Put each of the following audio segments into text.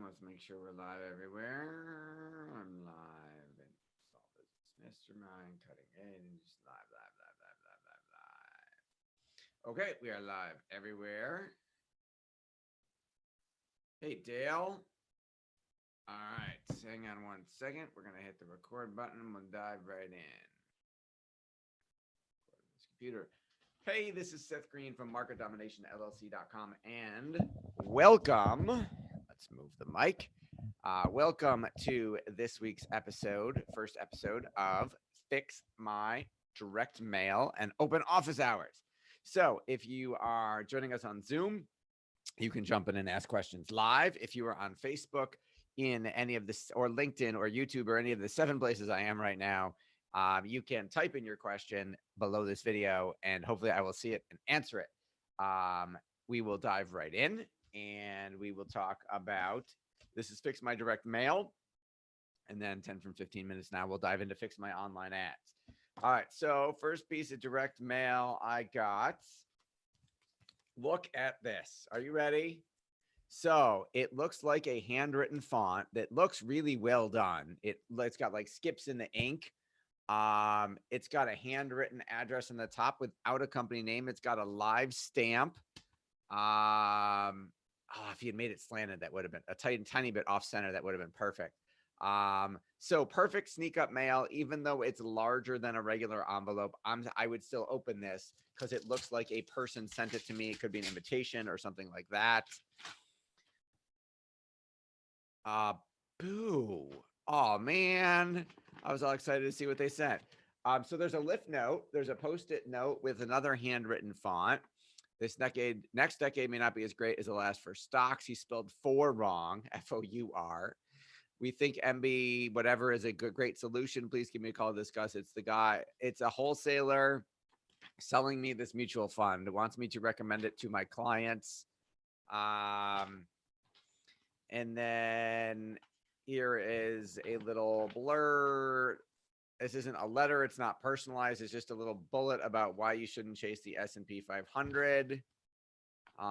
Let's make sure we're live everywhere. I'm live and Solve Business Mastermind, cutting edge, live, live, live, live, live, live, live. Okay, we are live everywhere. Hey, Dale. All right, hang on one second. We're going to hit the record button and we'll dive right in. This computer. Hey, this is Seth Greene from MarketDominationLLC.com and welcome. Let's move the mic. Welcome to this week's episode, first episode of Fix My Direct Mail and Open Office Hours. So if you are joining us on Zoom, you can jump in and ask questions live. If you are on Facebook, in any of this, or LinkedIn or YouTube or any of the 7 places I am right now, you can type in your question below this video and hopefully I will see it and answer it. We will dive right in and we will talk about, this is Fix My Direct Mail. And then 10 from 15 minutes now, we'll dive into Fix My Online Ads. All right, so first piece of direct mail I got. Look at this. Are you ready? So it looks like a handwritten font that looks really well done. It's got like skips in the ink. It's got a handwritten address on the top without a company name. It's got a live stamp. If you had made it slanted, that would have been a tiny bit off center. That would have been perfect. So perfect sneak up mail, even though it's larger than a regular envelope. I would still open this because it looks like a person sent it to me. It could be an invitation or something like that. Boo. Oh man. I was all excited to see what they sent. So there's a lift note. There's a post-it note with another handwritten font. Next decade may not be as great as the last for stocks. He spelled four wrong, F-O-U-R. We think MB whatever is a great solution. Please give me a call to discuss. It's the guy. It's a wholesaler selling me this mutual fund. Wants me to recommend it to my clients. And then here is a little blur. This isn't a letter. It's not personalized. It's just a little bullet about why you shouldn't chase the S&P 500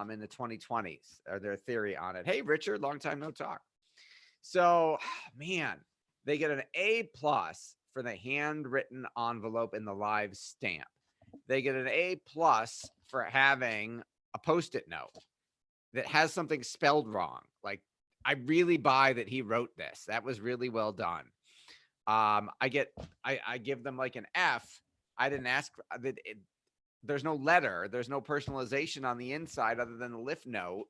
in the 2020s, or their theory on it. Hey, Richard, long time no talk. So, man, they get an A+ for the handwritten envelope and the live stamp. They get an A+ for having a Post-it note that has something spelled wrong. Like, I really buy that he wrote this. That was really well done. I give them like an F. I didn't ask that. There's no letter. There's no personalization on the inside other than the lift note.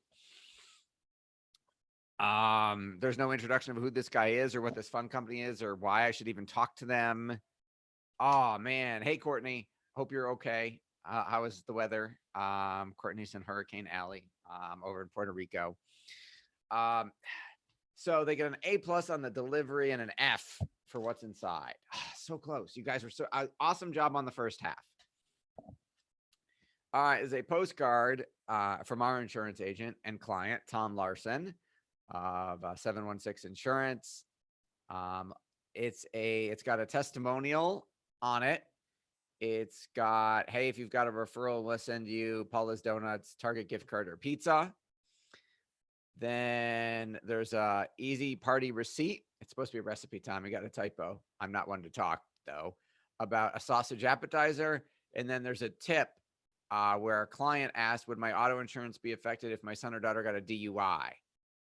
There's no introduction of who this guy is or what this fund company is or why I should even talk to them. Oh man. Hey, Courtney. Hope you're okay. How is the weather? Courtney's in Hurricane Alley, over in Puerto Rico. So they get an A+ on the delivery and an F for what's inside. So close. You guys were so awesome job on the first half. Is a postcard from our insurance agent and client, Tom Larson of 716 Insurance. It's got a testimonial on it. It's got, hey, if you've got a referral, we'll send you Paula's Donuts, Target gift card, or pizza. Then there's a easy party receipt. It's supposed to be a recipe, Tom. You got a typo. I'm not one to talk though about a sausage appetizer. And then there's a tip where a client asked, would my auto insurance be affected if my son or daughter got a DUI?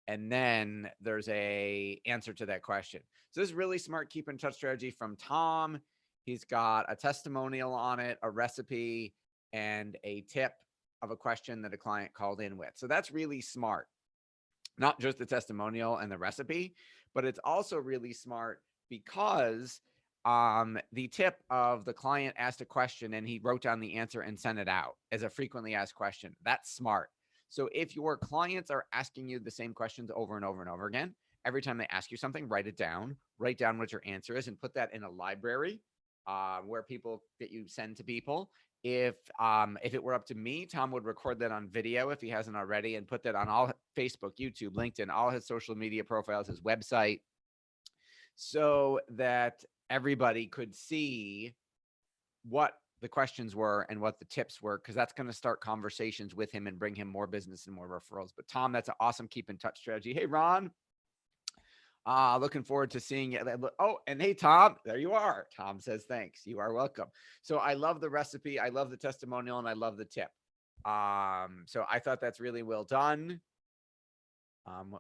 And then there's a answer to that question. So this is really smart keep in touch strategy from Tom. He's got a testimonial on it, a recipe, and a tip of a question that a client called in with. So that's really smart. Not just the testimonial and the recipe, but it's also really smart because the tip of the client asked a question and he wrote down the answer and sent it out as a frequently asked question. That's smart. So if your clients are asking you the same questions over and over and over again, every time they ask you something, write down what your answer is and put that in a library where you send to people. If it were up to me, Tom would record that on video if he hasn't already and put that on all Facebook, YouTube, LinkedIn, all his social media profiles, his website, so that everybody could see what the questions were and what the tips were, because that's going to start conversations with him and bring him more business and more referrals. But Tom, that's an awesome keep in touch strategy. Hey, Ron. Looking forward to seeing it. Oh, and hey, Tom, there you are. Tom says, thanks. You are welcome. So I love the recipe. I love the testimonial and I love the tip. So I thought that's really well done.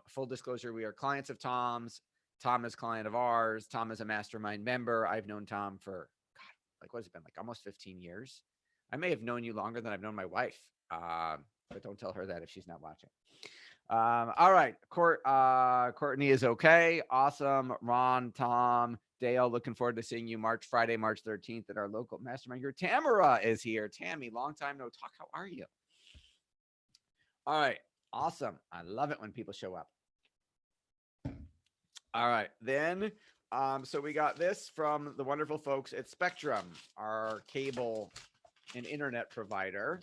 Full disclosure, we are clients of Tom's. Tom is client of ours. Tom is a mastermind member. I've known Tom for, God, like, what has it been? Like almost 15 years. I may have known you longer than I've known my wife. But don't tell her that if she's not watching. All right. Courtney is okay. Awesome. Ron, Tom, Dale, looking forward to seeing you Friday, March 13th at our local mastermind. Your Tamara is here. Tammy, long time no talk. How are you? All right. Awesome. I love it when people show up. All right. Then, so we got this from the wonderful folks at Spectrum, our cable and internet provider.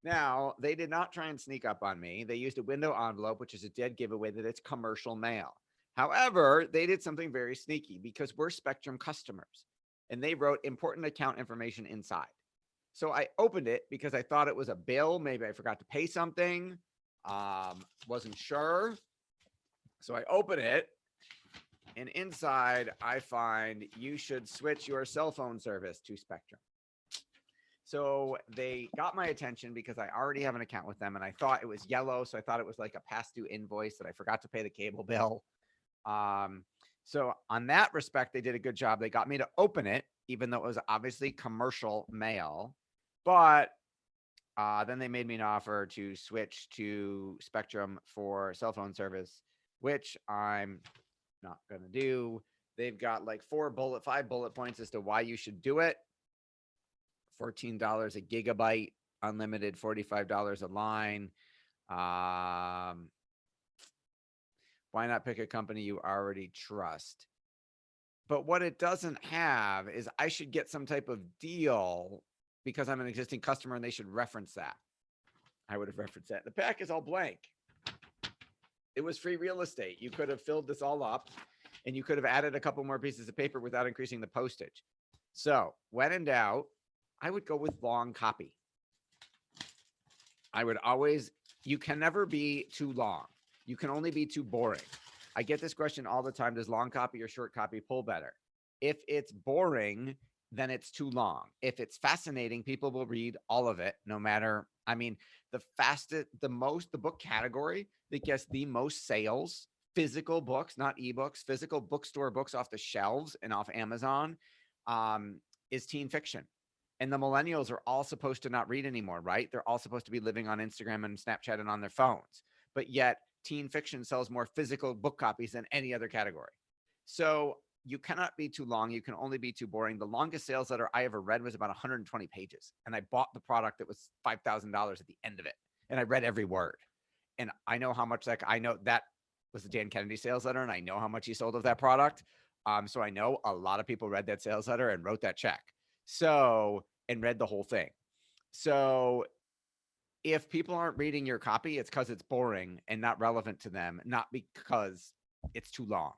Now, they did not try and sneak up on me. They used a window envelope, which is a dead giveaway that it's commercial mail. However, they did something very sneaky because we're Spectrum customers and they wrote important account information inside. So I opened it because I thought it was a bill. Maybe I forgot to pay something. Wasn't sure. So I open it and inside I find you should switch your cell phone service to Spectrum. So they got my attention because I already have an account with them and I thought it was yellow. So I thought it was like a past due invoice that I forgot to pay the cable bill. So on that respect, they did a good job. They got me to open it, even though it was obviously commercial mail. But then they made me an offer to switch to Spectrum for cell phone service, which I'm not going to do. They've got like 5 bullet points as to why you should do it. $14 a gigabyte, unlimited, $45 a line. Why not pick a company you already trust? But what it doesn't have is I should get some type of deal because I'm an existing customer and they should reference that. I would have referenced that. The pack is all blank. It was free real estate. You could have filled this all up and you could have added a couple more pieces of paper without increasing the postage. So when in doubt, I would go with long copy. I would always, you can never be too long. You can only be too boring. I get this question all the time. Does long copy or short copy pull better? If it's boring, then it's too long. If it's fascinating, people will read all of it, no matter, I mean, the book category that gets the most sales, physical books, not ebooks, physical bookstore books off the shelves and off Amazon, is teen fiction. And the millennials are all supposed to not read anymore, right? They're all supposed to be living on Instagram and Snapchat and on their phones. But yet teen fiction sells more physical book copies than any other category. So you cannot be too long. You can only be too boring. The longest sales letter I ever read was about 120 pages. And I bought the product that was $5,000 at the end of it. And I read every word. And I know how much I know that was the Dan Kennedy sales letter. And I know how much he sold of that product. So I know a lot of people read that sales letter and wrote that check. So, and read the whole thing. So if people aren't reading your copy, it's because it's boring and not relevant to them, not because it's too long.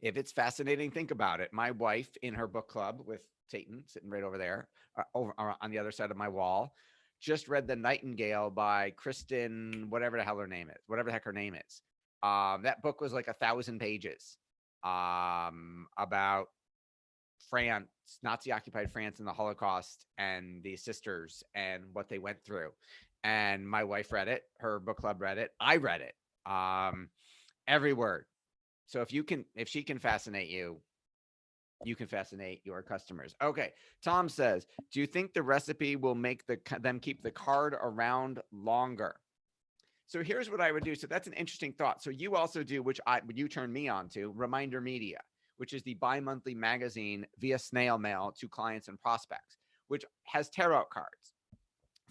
If it's fascinating, think about it. My wife in her book club with Tayton sitting right over there, over on the other side of my wall, just read The Nightingale by Kristen, whatever the heck her name is. That book was like 1,000 pages about France, Nazi-occupied France and the Holocaust and the sisters and what they went through. And my wife read it. Her book club read it. I read it. Every word. So if she can fascinate you, you can fascinate your customers. Okay. Tom says, do you think the recipe will make them keep the card around longer? So here's what I would do. So that's an interesting thought. So you also do, which you turn me on to, Reminder Media, which is the bi-monthly magazine via snail mail to clients and prospects, which has tarot cards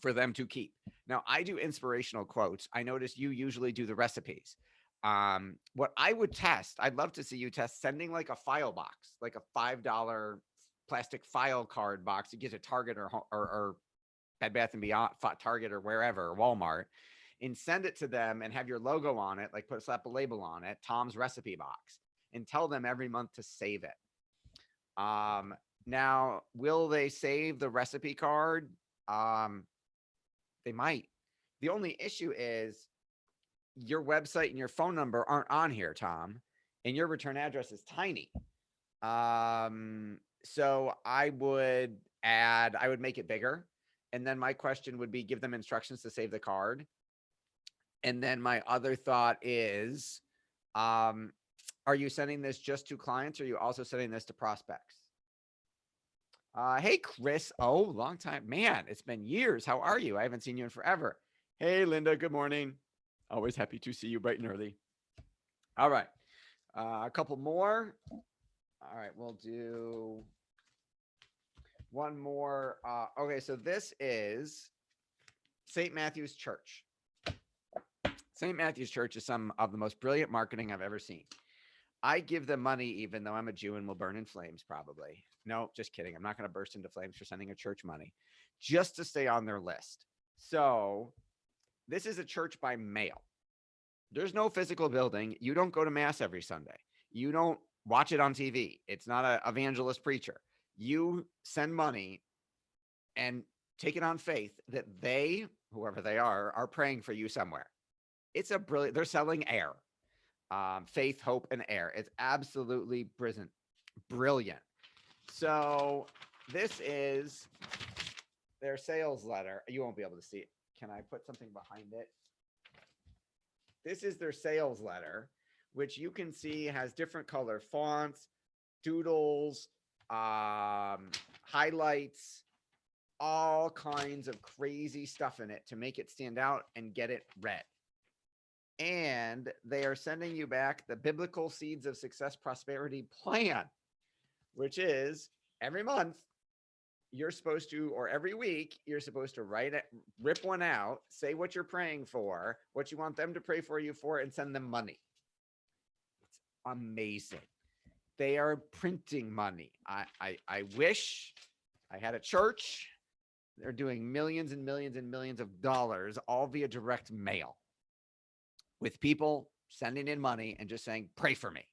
for them to keep. Now, I do inspirational quotes. I notice you usually do the recipes. What I would test, I'd love to see you test sending like a file box, like a $5 plastic file card box. You get a Target or Bed Bath & Beyond, Target or wherever, or Walmart, and send it to them and have your logo on it, like slap a label on it, Tom's recipe box, and tell them every month to save it. Now, will they save the recipe card? They might. The only issue is your website and your phone number aren't on here, Tom. and your return address is tiny. So I would make it bigger. And then my question would be, give them instructions to save the card. And then my other thought is, are you sending this just to clients, or are you also sending this to prospects? Hey, Chris. Oh, long time. Man, it's been years. How are you? I haven't seen you in forever. Hey, Linda. Good morning. Always happy to see you bright and early. All right. A couple more. All right. We'll do one more. Okay. So this is St. Matthew's Church. St. Matthew's Church is some of the most brilliant marketing I've ever seen. I give them money, even though I'm a Jew and will burn in flames, probably. No, just kidding. I'm not going to burst into flames for sending a church money, just to stay on their list. So this is a church by mail. There's no physical building. You don't go to mass every Sunday. You don't watch it on TV. It's not an evangelist preacher. You send money and take it on faith that they, whoever they are praying for you somewhere. It's a brilliant, they're selling air. Faith, hope, and air. It's absolutely brilliant. So this is their sales letter. You won't be able to see it. Can I put something behind it? This is their sales letter, which you can see has different color fonts, doodles, highlights, all kinds of crazy stuff in it to make it stand out and get it read. And they are sending you back the Biblical Seeds of Success Prosperity Plan, which is every month you're supposed to, or every week, you're supposed to rip one out, say what you're praying for, what you want them to pray for you for, and send them money. It's amazing. They are printing money. I wish I had a church. They're doing millions and millions and millions of dollars, all via direct mail, with people sending in money and just saying, pray for me.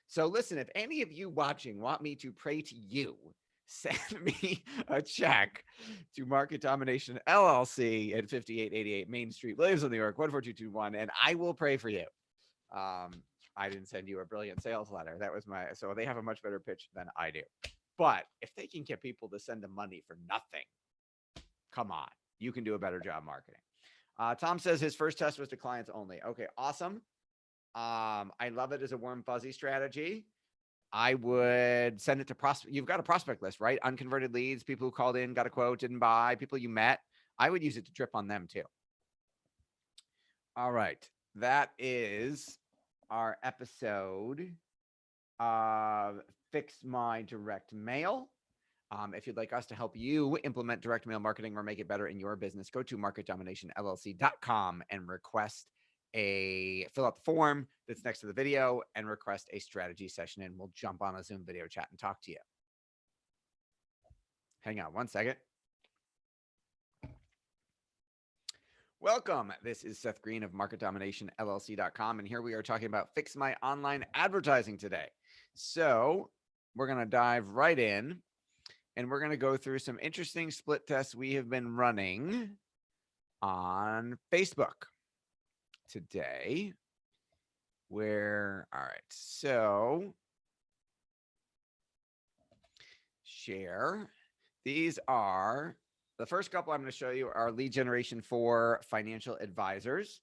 So listen, if any of you watching want me to pray to you, send me a check to Market Domination LLC at 5888 Main Street, Williamsville, New York, 14221, and I will pray for you. I didn't send you a brilliant sales letter. That was so they have a much better pitch than I do. But if they can get people to send them money for nothing, come on, you can do a better job marketing. Tom says his first test was to clients only. Okay, awesome. I love it as a warm fuzzy strategy. I would send it to prospect. You've got a prospect list, right? Unconverted leads, people who called in, got a quote, didn't buy, people you met. I would use it to drip on them too. All right. That is our episode of Fix My Direct Mail. If you'd like us to help you implement direct mail marketing or make it better in your business, go to marketdominationllc.com and fill out the form that's next to the video and request a strategy session, and we'll jump on a Zoom video chat and talk to you. Hang on one second. Welcome. This is Seth Greene of marketdominationllc.com, and here we are talking about Fix My Online Advertising today. So we're going to dive right in, and we're going to go through some interesting split tests we have been running on Facebook today. All right, so share. These are the first couple I'm going to show you are lead generation for financial advisors.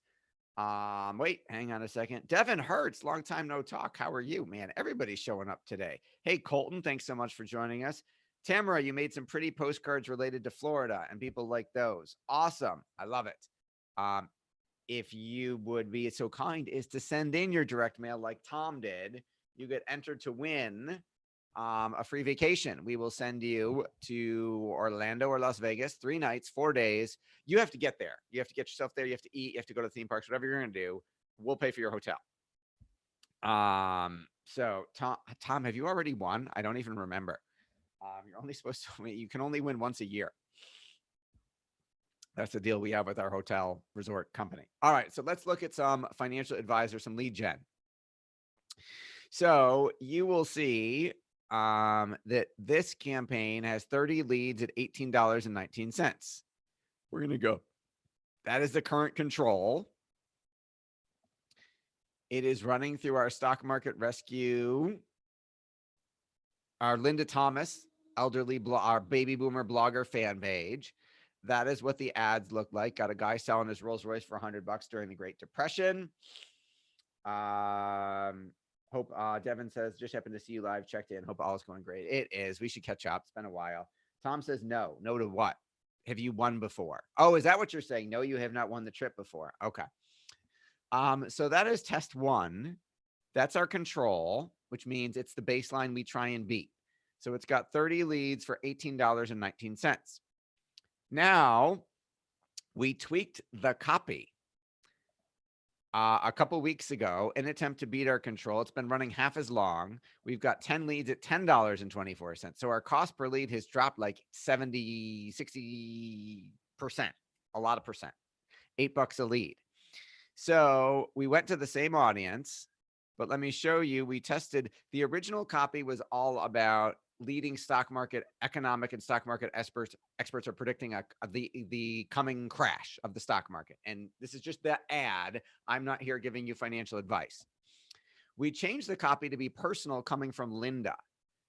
Wait, hang on a second. Devin Hertz, long time no talk. How are you, man? Everybody's showing up today. Hey, Colton, thanks so much for joining us. Tamara, you made some pretty postcards related to Florida, and people like those. Awesome. I love it. If you would be so kind is to send in your direct mail like Tom did, you get entered to win a free vacation. We will send you to Orlando or Las Vegas, 3 nights, 4 days. You have to get there. You have to get yourself there. You have to eat. You have to go to the theme parks, whatever you're going to do. We'll pay for your hotel. So Tom, have you already won? I don't even remember. You're only supposed to win. You can only win once a year. That's the deal we have with our hotel resort company. All right, so let's look at some financial advisor, some lead gen. So you will see that this campaign has 30 leads at $18.19. We're going to go. That is the current control. It is running through our stock market rescue, our Linda Thomas our baby boomer blogger fan page. That is what the ads look like. Got a guy selling his Rolls Royce for $100 during the Great Depression. Hope Devin says, just happened to see you live, checked in. Hope all is going great. It is. We should catch up. It's been a while. Tom says no. No to what? Have you won before? Oh, is that what you're saying? No, you have not won the trip before. Okay. So that is test one. That's our control, which means it's the baseline we try and beat. So it's got 30 leads for $18.19. Now we tweaked the copy a couple weeks ago in an attempt to beat our control. It's been running half as long. We've got 10 leads at $10.24. So our cost per lead has dropped like 70, 60%, a lot of percent, $8 a lead. So we went to the same audience, but let me show you, we tested, the original copy was all about leading stock market economic and stock market experts are predicting the coming crash of the stock market. And this is just the ad. I'm not here giving you financial advice. We changed the copy to be personal, coming from Linda.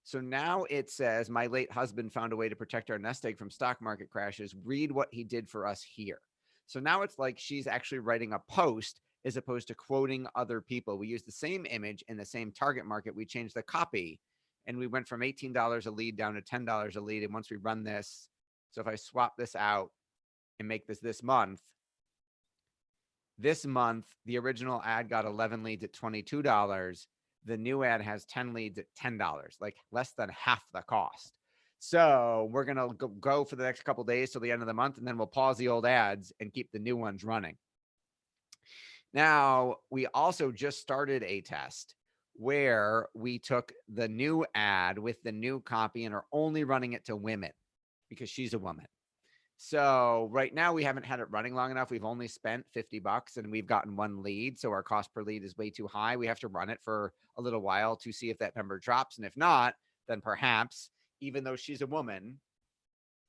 So now it says, my late husband found a way to protect our nest egg from stock market crashes. Read what he did for us here. So now it's like she's actually writing a post as opposed to quoting other people. We use the same image in the same target market. We changed the copy and we went from $18 a lead down to $10 a lead. And once we run this, so if I swap this out and make this month, the original ad got 11 leads at $22. The new ad has 10 leads at $10, like less than half the cost. So we're going to go for the next couple of days till the end of the month, and then we'll pause the old ads and keep the new ones running. Now, we also just started a test where we took the new ad with the new copy and are only running it to women because she's a woman. So right now we haven't had it running long enough. We've only spent $50 and we've gotten one lead. So our cost per lead is way too high. We have to run it for a little while to see if that number drops. And if not, then perhaps, even though she's a woman,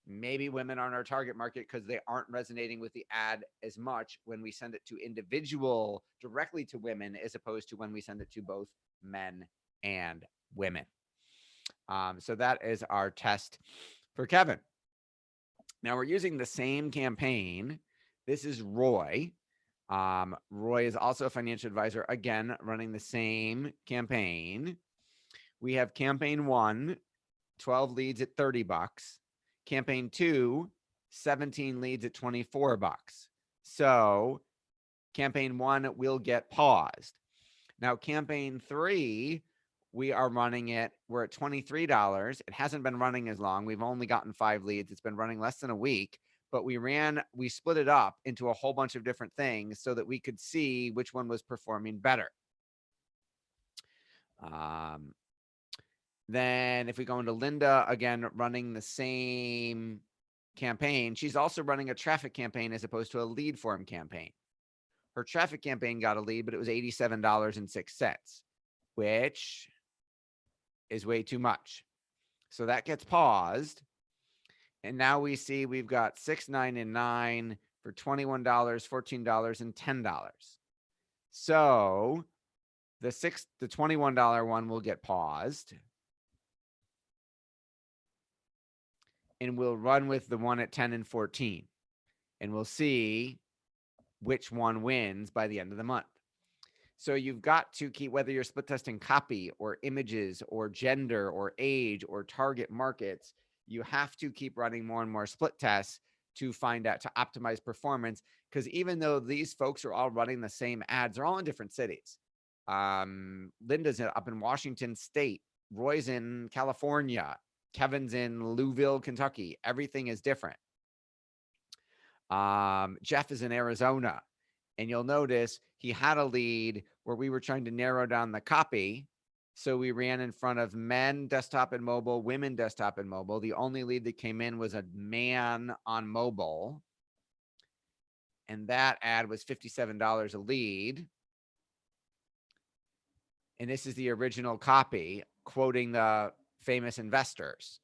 maybe women aren't our target market because they aren't resonating with the ad as much when we send it to individual directly to women, as opposed to when we send it to both men and women. So that is our test for Kevin. Now we're using the same campaign. This is Roy. Roy is also a financial advisor, again, running the same campaign. We have campaign 1, 12 leads at $30. Campaign 2, 17 leads at $24. So campaign 1 will get paused. Now campaign 3, we are running it. We're at $23. It hasn't been running as long. We've only gotten 5 leads. It's been running less than a week, but we split it up into a whole bunch of different things so that we could see which one was performing better. Then if we go into Linda, again, running the same campaign, she's also running a traffic campaign as opposed to a lead form campaign. Her traffic campaign got a lead, but it was $87.06, which is way too much. So that gets paused. And now we see we've got 6, 9, and 9 for $21, $14, and $10. So the $21 one will get paused. And we'll run with the one at 10 and 14. And we'll see which one wins by the end of the month. So you've got to keep, whether you're split testing copy or images or gender or age or target markets, you have to keep running more and more split tests to find out, to optimize performance. Because even though these folks are all running the same ads, they're all in different cities. Linda's up in Washington State. Roy's in California. Kevin's in Louisville, Kentucky. Everything is different. Jeff is in Arizona. And you'll notice he had a lead where we were trying to narrow down the copy. So we ran in front of men, desktop and mobile, women, desktop and mobile. The only lead that came in was a man on mobile. And that ad was $57 a lead. And this is the original copy quoting the famous investors.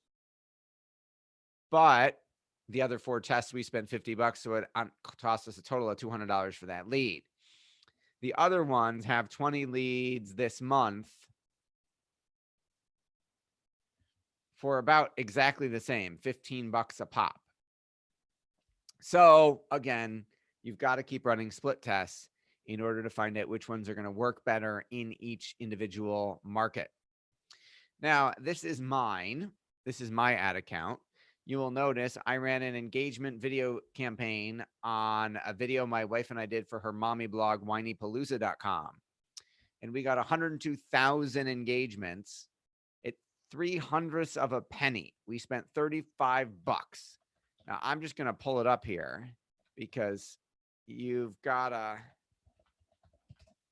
But the other 4 tests, we spent $50, so it cost us a total of $200 for that lead. The other ones have 20 leads this month for about exactly the same, $15 a pop. So again, you've got to keep running split tests in order to find out which ones are going to work better in each individual market. Now, this is mine. This is my ad account. You will notice I ran an engagement video campaign on a video my wife and I did for her mommy blog, whinypalooza.com. And we got 102,000 engagements at 3/100th of a penny. We spent $35. Now, I'm just going to pull it up here because you've got to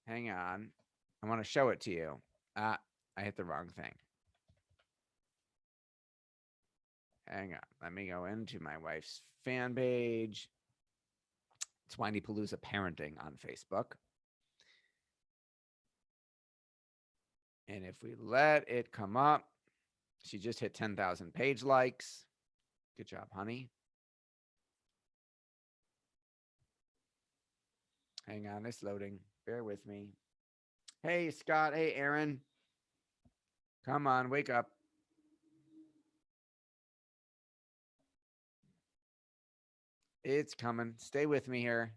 hang on. I want to show it to you. I hit the wrong thing. Hang on. Let me go into my wife's fan page. It's Whiny Palooza Parenting on Facebook. And if we let it come up, she just hit 10,000 page likes. Good job, honey. Hang on, it's loading. Bear with me. Hey, Scott. Hey, Aaron. Come on, wake up. It's coming. Stay with me here.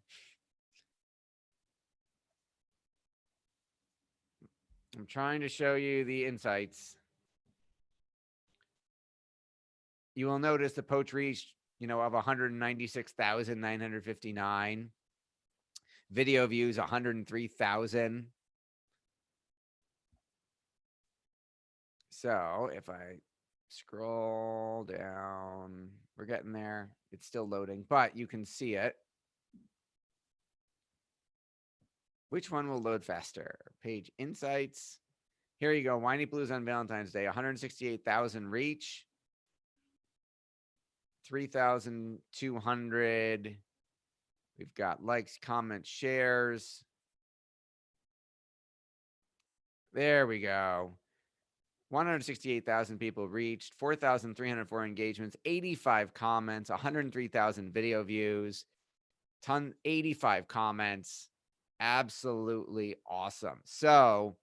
I'm trying to show you the insights. You will notice the poach reach, of 196,959. Video views, 103,000. So if I scroll down, we're getting there. It's still loading, but you can see it. Which one will load faster? Page insights. Here you go. Whiny Blues on Valentine's Day. 168,000 reach. 3,200. We've got likes, comments, shares. There we go. 168,000 people reached, 4,304 engagements, 85 comments, 103,000 video views, 85 comments. Absolutely awesome. So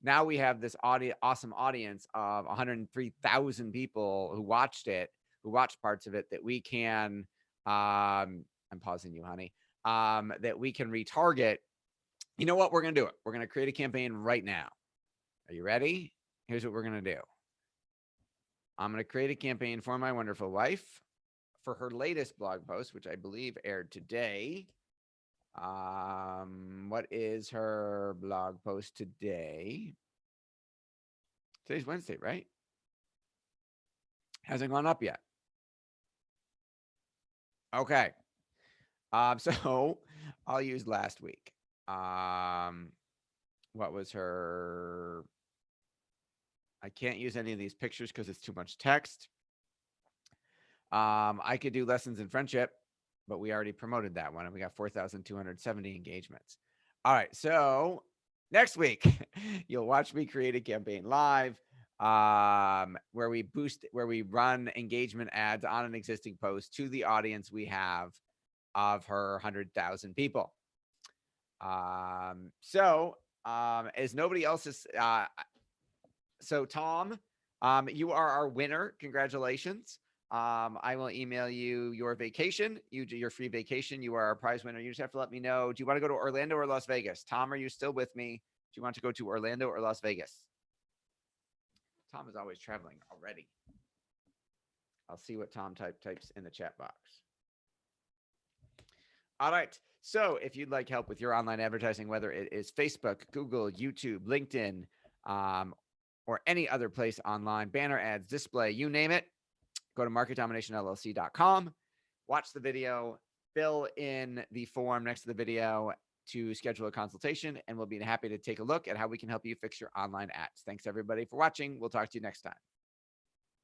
now we have this awesome audience of 103,000 people who watched it, who watched parts of it that we can, I'm pausing you, honey, that we can retarget. You know what? We're going to do it. We're going to create a campaign right now. Are you ready? Here's what we're going to do. I'm going to create a campaign for my wonderful wife for her latest blog post, which I believe aired today. What is her blog post today? Today's Wednesday, right? Hasn't gone up yet. Okay. So I'll use last week. What was her? I can't use any of these pictures because it's too much text. I could do lessons in friendship, but we already promoted that one and we got 4,270 engagements. All right. So next week, you'll watch me create a campaign live where we run engagement ads on an existing post to the audience we have of her 100,000 people. As nobody else is, so Tom, you are our winner. Congratulations. I will email you your vacation. You do your free vacation. You are our prize winner. You just have to let me know. Do you want to go to Orlando or Las Vegas? Tom, are you still with me? Do you want to go to Orlando or Las Vegas? Tom is always traveling already. I'll see what Tom types in the chat box. All right. So if you'd like help with your online advertising, whether it is Facebook, Google, YouTube, LinkedIn, or any other place online, banner ads, display, you name it, go to marketdominationllc.com, watch the video, fill in the form next to the video to schedule a consultation, and we'll be happy to take a look at how we can help you fix your online ads. Thanks, everybody, for watching. We'll talk to you next time.